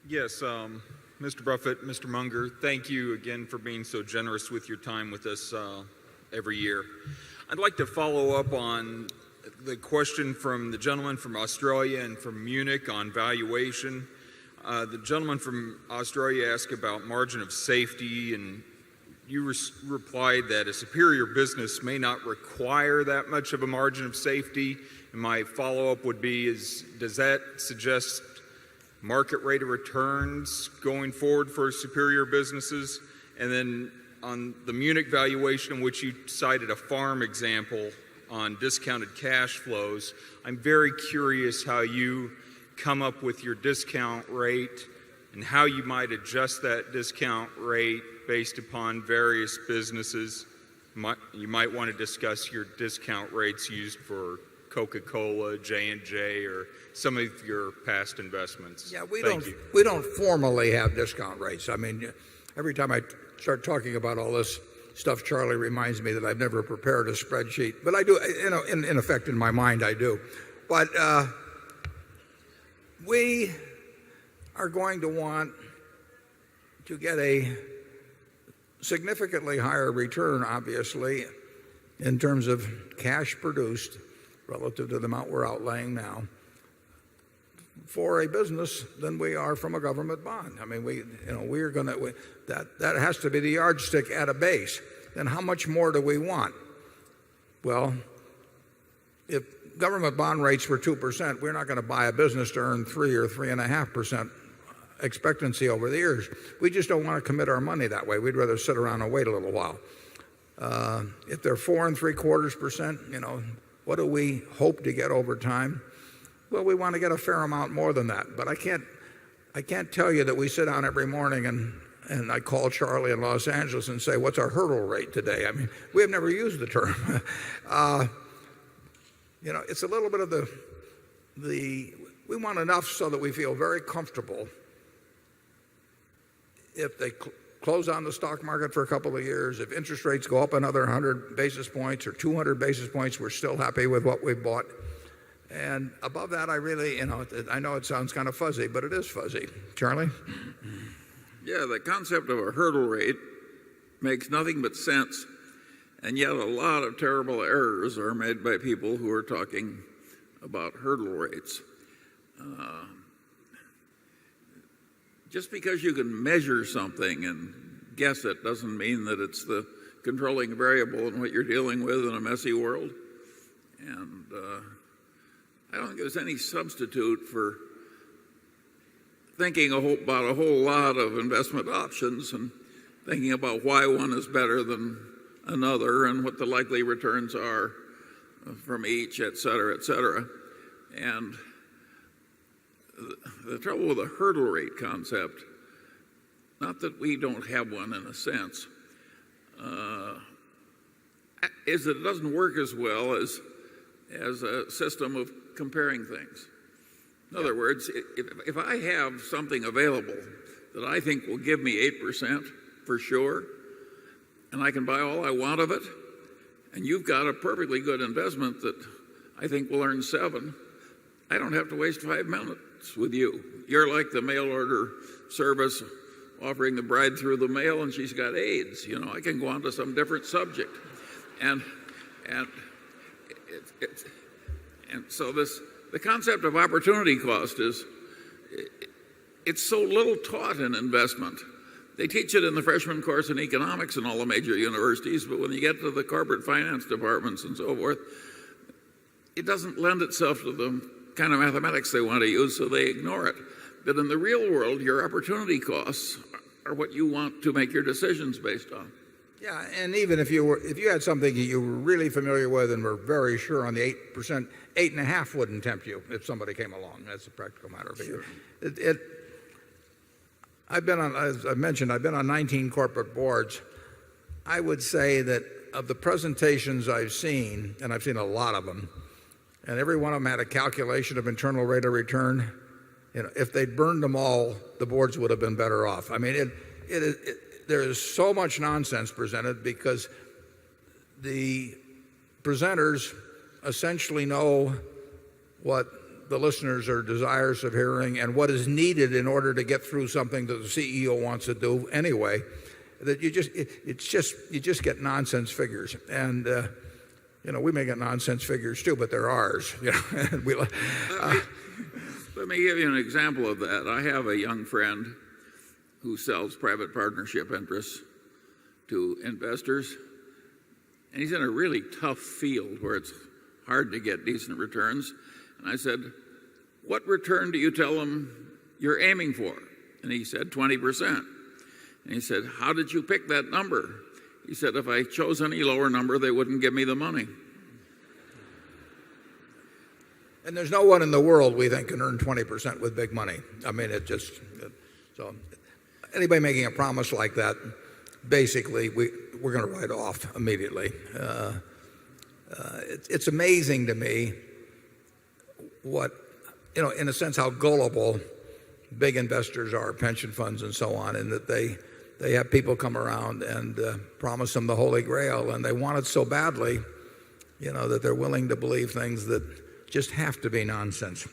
Yes, Mr. Buffett, Mr. Munger, thank you again for being so generous with your time with us every year. I'd like to follow up on the question from the gentleman from Australia and from Munich on valuation. The gentleman from Australia asked about margin of safety, and you replied that a superior business may not require that much of a margin of safety. And my follow-up would be, does that suggest market rate of returns going forward for superior businesses? And then on the Munich valuation, in which you cited a farm example on discounted cash flows, I'm very curious how you come up with your discount rate and how you might adjust that discount rate based upon various businesses. You might want to discuss your discount rates used for Coca-Cola, J&J, or some of your past investments. Yeah, we don't formally have discount rates. I mean, every time I start talking about all this stuff, Charlie reminds me that I've never prepared a spreadsheet. But I do, in effect, in my mind, I do. But we are going to want to get a significantly higher return, obviously, in terms of cash produced relative to the amount we're outlaying now for a business than we are from a government bond. I mean, we're going to, that has to be the yardstick at a base. Then how much more do we want? Well, if government bond rates were 2%, we're not going to buy a business to earn 3 or 3.5% expectancy over the years. We just don't want to commit our money that way. We'd rather sit around and wait a little while. If they're 4.75%, what do we hope to get over time? Well, we want to get a fair amount more than that. But I can't tell you that we sit down every morning and I call Charlie in Los Angeles and say, what's our hurdle rate today? I mean, we have never used the term. It's a little bit of we want enough so that we feel very comfortable if they close on the stock market for a couple of years, if interest rates go up another 100 basis points or 200 basis points, we're still happy with what we bought. And above that, I know it sounds kind of fuzzy, but it is fuzzy. Charlie? Yeah, the concept of a hurdle rate makes nothing but sense, and yet a lot of terrible errors are made by people who are talking about hurdle rates. Just because you can measure something and guess it doesn't mean that it's the controlling variable in what you're dealing with in a messy world. And I don't think there's any substitute for thinking about a whole lot of investment options and thinking about why one is better than another and what the likely returns are from each, et cetera, et cetera. And the trouble with the hurdle rate concept, not that we don't have one in a sense, is that it doesn't work as well as a system of comparing things. In other words, if I have something available that I think will give me 8% for sure, and I can buy all I want of it, and you've got a perfectly good investment that I think will earn 7, I don't have to waste 5 minutes with you. You're like the mail order service offering the bride through the mail and she's got AIDS. I can go on to some different subject. And so the concept of opportunity cost it's so little taught in investment. They teach it in the freshman course in economics in all the major universities, but when you get to the corporate finance departments and so forth, it doesn't lend itself to the kind of mathematics they want to use, so they ignore it. But in the real world, your opportunity costs are what you want to make your decisions based on. Yeah, and even if you had something you were really familiar with and were very sure on the 8%, 8.5 wouldn't tempt you if somebody came along. That's a practical matter. Sure. I've been on, as I mentioned, I've been on 19 corporate boards. I would say that of the presentations I've seen, and I've seen a lot of them, and every one of them had a calculation of internal rate of return. If they'd burned them all, the boards would have been better off. I mean, there is so much nonsense presented because the presenters essentially know what the listeners are desirous of hearing and what is needed in order to get through something that the CEO wants to do anyway, that you just get nonsense figures. And we may get nonsense figures too, but they're ours. Let me give you an example of that. I have a young friend who sells private partnership interests to investors, and he's in a really tough field where it's hard to get decent returns. And I said, "What return do you tell them you're aiming for?" And he said, 20%. And he said, "How did you pick that number?" He said, "If I chose any lower number, they wouldn't give me the money." And there's no one in the world we think can earn 20% with big money. I mean, so anybody making a promise like that, basically, we're going to write off immediately. It's amazing to me what, in a sense, how gullible big investors are, pension funds and so on, and that they have people come around and promise them the Holy Grail, and they want it so badly, that they're willing to believe things that just have to be nonsense.